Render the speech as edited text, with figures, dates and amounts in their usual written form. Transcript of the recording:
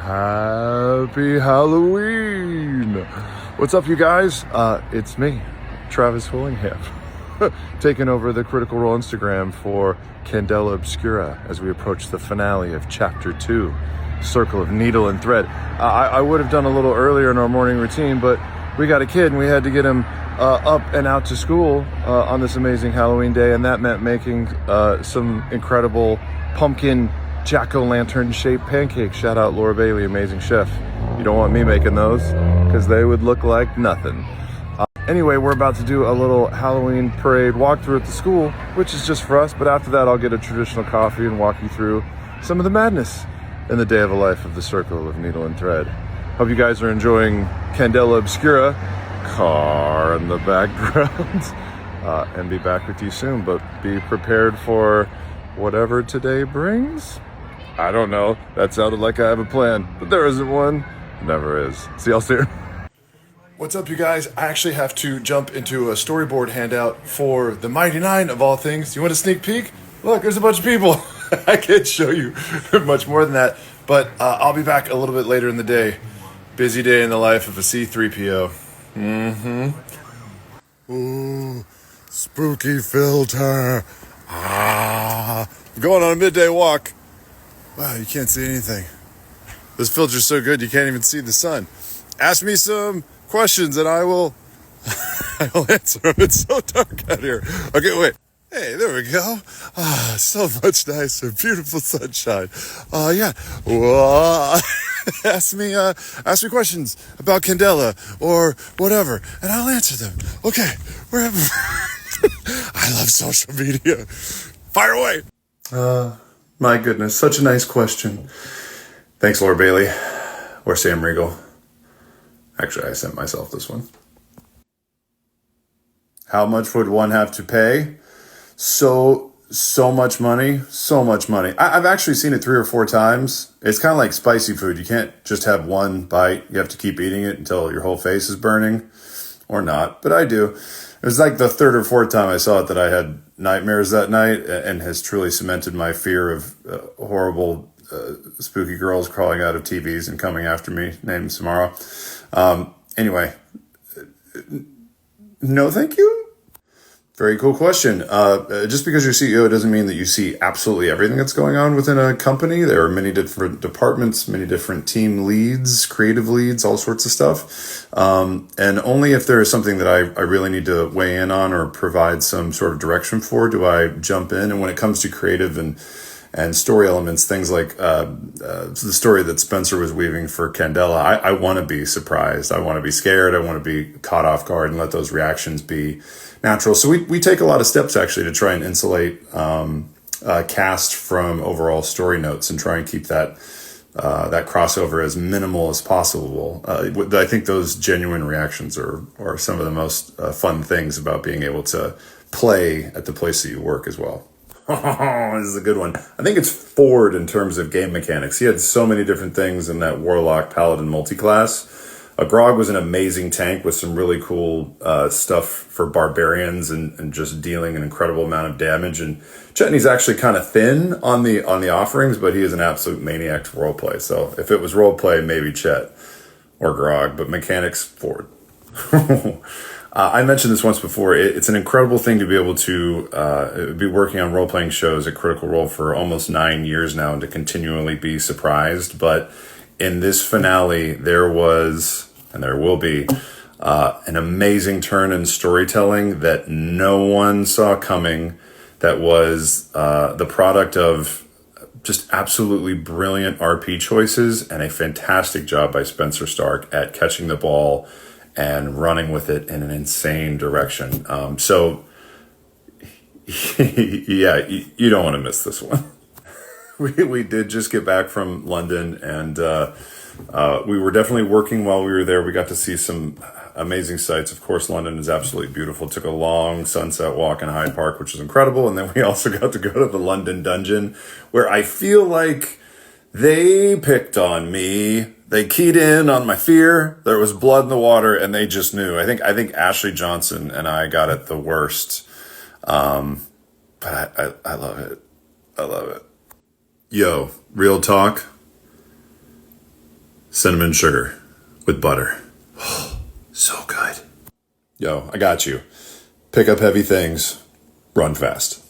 Happy Halloween! What's up, you guys? It's me, Travis Willingham, taking over the Critical Role Instagram for Candela Obscura as we approach the finale of Chapter 2, Circle of Needle and Thread. I would have done a little earlier in our morning routine, but we got a kid and we had to get him up and out to school on this amazing Halloween day, and that meant making some incredible pumpkin jack-o'-lantern shaped pancakes. Shout out Laura Bailey, amazing chef. You don't want me making those because they would look like nothing. Anyway, we're about to do a little Halloween parade walkthrough at the school, which is just for us, but after that I'll get a traditional coffee and walk you through some of the madness in the day of a life of the Circle of Needle and Thread. Hope you guys are enjoying Candela Obscura, car in the background, and be back with you soon, but be prepared for whatever today brings. I don't know. That sounded like I have a plan, but there isn't one. Never is. See y'all soon. What's up, you guys? I actually have to jump into a storyboard handout for the Mighty Nine of all things. You want a sneak peek? Look, there's a bunch of people. I can't show you much more than that, but I'll be back a little bit later in the day. Busy day in the life of a C-3PO. Ooh, spooky filter. I'm going on a midday walk. Wow, you can't see anything. This filter's so good you can't even see the sun. Ask me some questions and I will answer them. It's so dark out here. Okay, wait. Hey, there we go. So much nicer. Beautiful sunshine. Yeah. Whoa. Ask me questions about Candela or whatever, and I'll answer them. Okay, wherever. I love social media. Fire away. My goodness, such a nice question. Thanks, Laura Bailey or Sam Riegel. Actually, I sent myself this one. How much would one have to pay? So much money. I've actually seen it 3 or 4 times. It's kind of like spicy food. You can't just have one bite. You have to keep eating it until your whole face is burning, or not, but I do. It was like the 3rd or 4th time I saw it that I had nightmares that night, and has truly cemented my fear of horrible spooky girls crawling out of TVs and coming after me, named Samara. Anyway, no thank you. Very cool question. Just because you're CEO doesn't mean that you see absolutely everything that's going on within a company. There are many different departments, many different team leads, creative leads, all sorts of stuff. And only if there is something that I really need to weigh in on or provide some sort of direction for do I jump in. And when it comes to creative and story elements, things like the story that Spencer was weaving for Candela, I want to be surprised. I want to be scared. I want to be caught off guard and let those reactions be natural. So we take a lot of steps actually to try and insulate cast from overall story notes and try and keep that crossover as minimal as possible. I think those genuine reactions are some of the most fun things about being able to play at the place that you work as well. This is a good one. I think it's Ford in terms of game mechanics. He had so many different things in that Warlock Paladin multi-class. Grog was an amazing tank with some really cool stuff for barbarians and just dealing an incredible amount of damage. And Chetney's actually kind of thin on the offerings, but he is an absolute maniac to roleplay. So if it was roleplay, maybe Chet or Grog, but mechanics, Ford. I mentioned this once before. It's an incredible thing to be able to be working on role-playing shows at Critical Role for almost 9 years now and to continually be surprised. But in this finale, there was, and there will be, an amazing turn in storytelling that no one saw coming, that was the product of just absolutely brilliant RP choices and a fantastic job by Spencer Stark at catching the ball and running with it in an insane direction. So, yeah, you don't want to miss this one. We did just get back from London, and we were definitely working while we were there. We got to see some amazing sights. Of course, London is absolutely beautiful. Took a long sunset walk in Hyde Park, which was incredible. And then we also got to go to the London Dungeon, where I feel like they picked on me. They keyed in on my fear. There was blood in the water, and they just knew. I think Ashley Johnson and I got it the worst. But I love it. I love it. Yo, real talk. cinnamon sugar with butter. So good. Yo, I got you. Pick up heavy things, run fast.